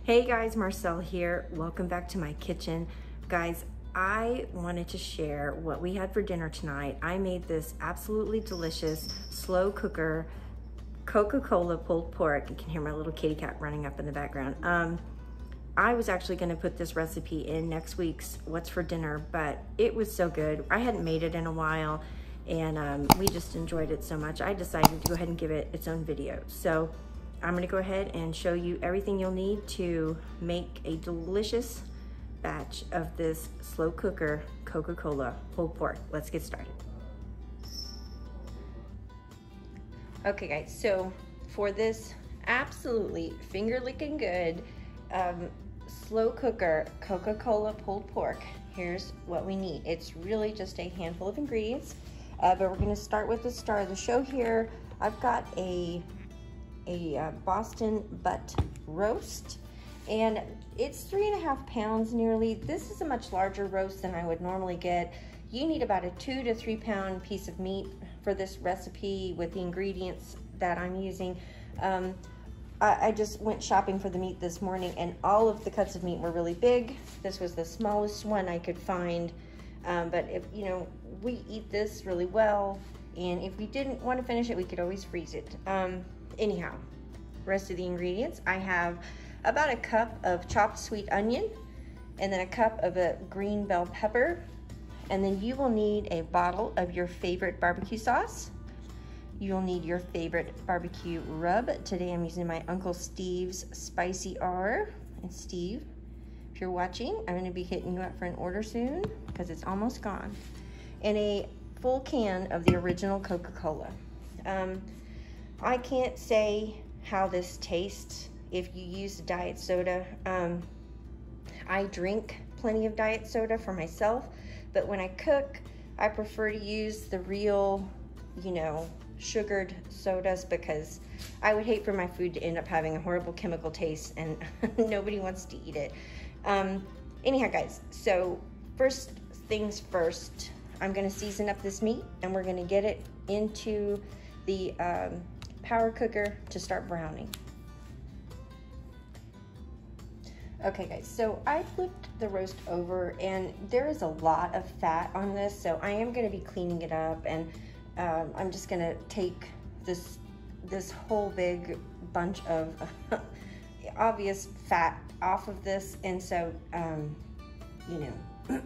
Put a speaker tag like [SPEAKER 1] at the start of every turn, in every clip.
[SPEAKER 1] Hey guys, Marcel here. Welcome back to my kitchen. Guys, I wanted to share what we had for dinner tonight. I made this absolutely delicious slow cooker Coca-Cola pulled pork. You can hear my little kitty cat running up in the background. I was actually going to put this recipe in next week's What's for Dinner, but it was so good. I hadn't made it in a while, and we just enjoyed it so much. I decided to go ahead and give it its own video. So I'm going to go ahead and show you everything you'll need to make a delicious batch of this slow cooker Coca-Cola pulled pork. Let's get started. Okay guys, so for this absolutely finger-licking good slow cooker Coca-Cola pulled pork, here's what we need. It's really just a handful of ingredients, but we're going to start with the star of the show here. I've got a Boston butt roast, and it's 3.5 pounds nearly. This is a much larger roast than I would normally get. You need about a 2 to 3 pound piece of meat for this recipe with the ingredients that I'm using. I just went shopping for the meat this morning, and all of the cuts of meat were really big. This was the smallest one I could find, but if you know, we eat this really well, and if we didn't want to finish it, we could always freeze it. Anyhow, rest of the ingredients, I have about a cup of chopped sweet onion, and then a cup of a green bell pepper, and then you will need a bottle of your favorite barbecue sauce. You'll need your favorite barbecue rub. Today I'm using my Uncle Steve's Spicy R. And Steve, if you're watching, I'm going to be hitting you up for an order soon because it's almost gone. And a full can of the original Coca-Cola. I can't say how this tastes if you use diet soda. I drink plenty of diet soda for myself, but when I cook, I prefer to use the real, you know, sugared sodas, because I would hate for my food to end up having a horrible chemical taste, and nobody wants to eat it. Anyhow guys, so first things first, I'm gonna season up this meat, and we're gonna get it into the power cooker to start browning. Okay guys, so I flipped the roast over, and there is a lot of fat on this, so I am going to be cleaning it up, and I'm just going to take this whole big bunch of obvious fat off of this, and so you know,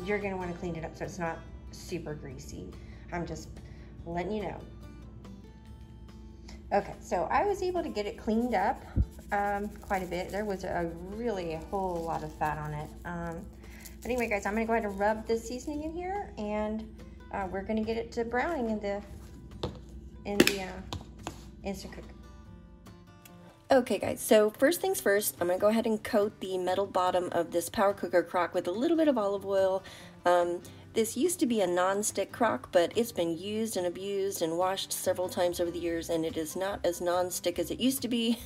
[SPEAKER 1] you're going to want to clean it up so it's not super greasy. I'm just letting you know. Okay, so I was able to get it cleaned up quite a bit. There was a whole lot of fat on it. But anyway, guys, I'm gonna go ahead and rub the seasoning in here, and we're gonna get it to browning in the Instant Cooker. Okay, guys, so first things first, I'm gonna go ahead and coat the metal bottom of this power cooker crock with a little bit of olive oil. This used to be a non-stick crock, but it's been used and abused and washed several times over the years, and it is not as non-stick as it used to be.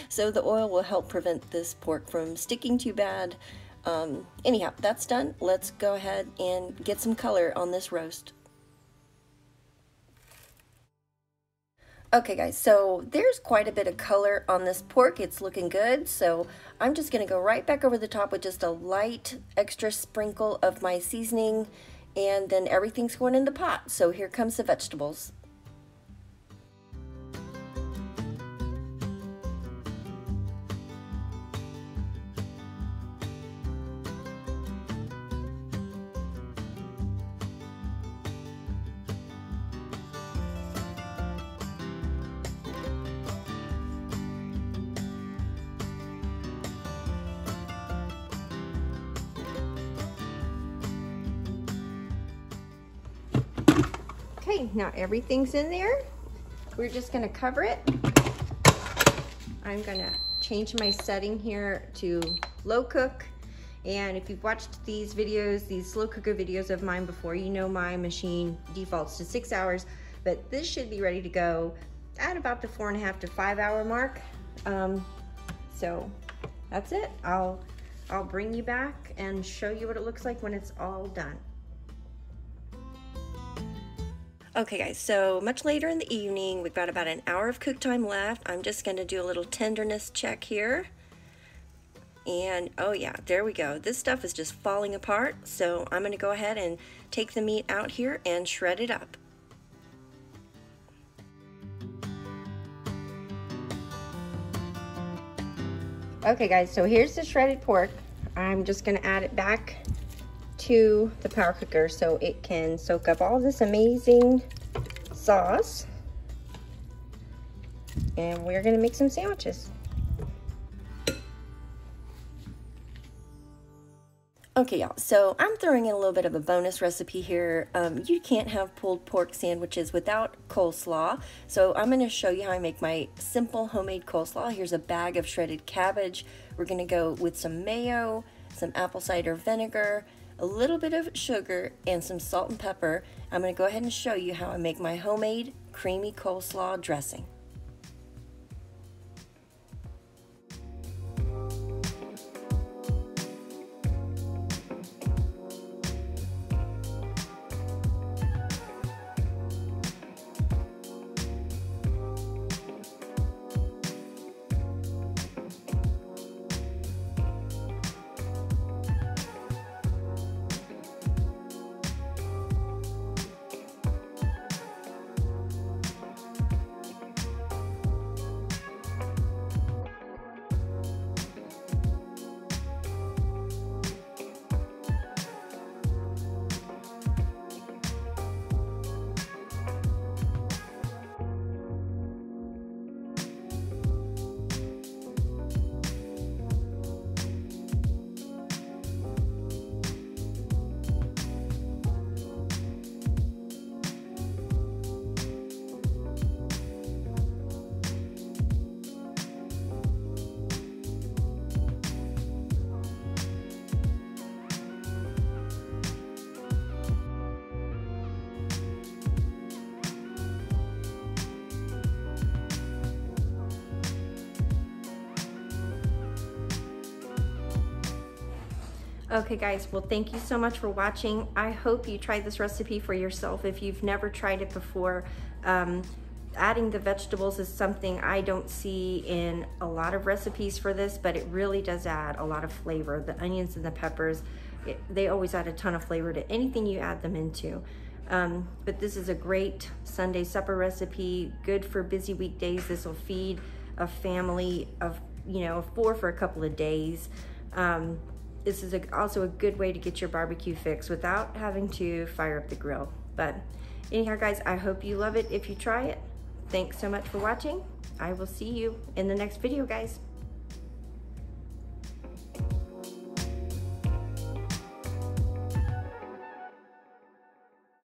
[SPEAKER 1] So the oil will help prevent this pork from sticking too bad. Anyhow, that's done. Let's go ahead and get some color on this roast. Okay guys, so there's quite a bit of color on this pork. It's looking good, so I'm just gonna go right back over the top with just a light extra sprinkle of my seasoning, and then everything's going in the pot. So here comes the vegetables. Okay, now everything's in there. We're just gonna cover it. I'm gonna change my setting here to low cook. And if you've watched these videos, these slow cooker videos of mine before, you know my machine defaults to 6 hours, but this should be ready to go at about the 4.5 to 5 hour mark. So that's it. I'll bring you back and show you what it looks like when it's all done. Okay guys, so much later in the evening, we've got about an hour of cook time left. I'm just gonna do a little tenderness check here. And oh yeah, there we go. This stuff is just falling apart, so I'm gonna go ahead and take the meat out here and shred it up. Okay guys, so here's the shredded pork. I'm just gonna add it back to the power cooker so it can soak up all this amazing sauce. And we're gonna make some sandwiches. Okay y'all, so I'm throwing in a little bit of a bonus recipe here. You can't have pulled pork sandwiches without coleslaw, so I'm going to show you how I make my simple homemade coleslaw. Here's a bag of shredded cabbage. We're going to go with some mayo, some apple cider vinegar, a little bit of sugar, and some salt and pepper. I'm going to go ahead and show you how I make my homemade creamy coleslaw dressing. Okay guys, well thank you so much for watching. I hope you try this recipe for yourself if you've never tried it before. Adding the vegetables is something I don't see in a lot of recipes for this, but it really does add a lot of flavor. The onions and the peppers, they always add a ton of flavor to anything you add them into. But this is a great Sunday supper recipe, good for busy weekdays. This will feed a family of, of 4 for a couple of days. This is also a good way to get your barbecue fix without having to fire up the grill. But anyhow guys, I hope you love it if you try it. Thanks so much for watching. I will see you in the next video guys.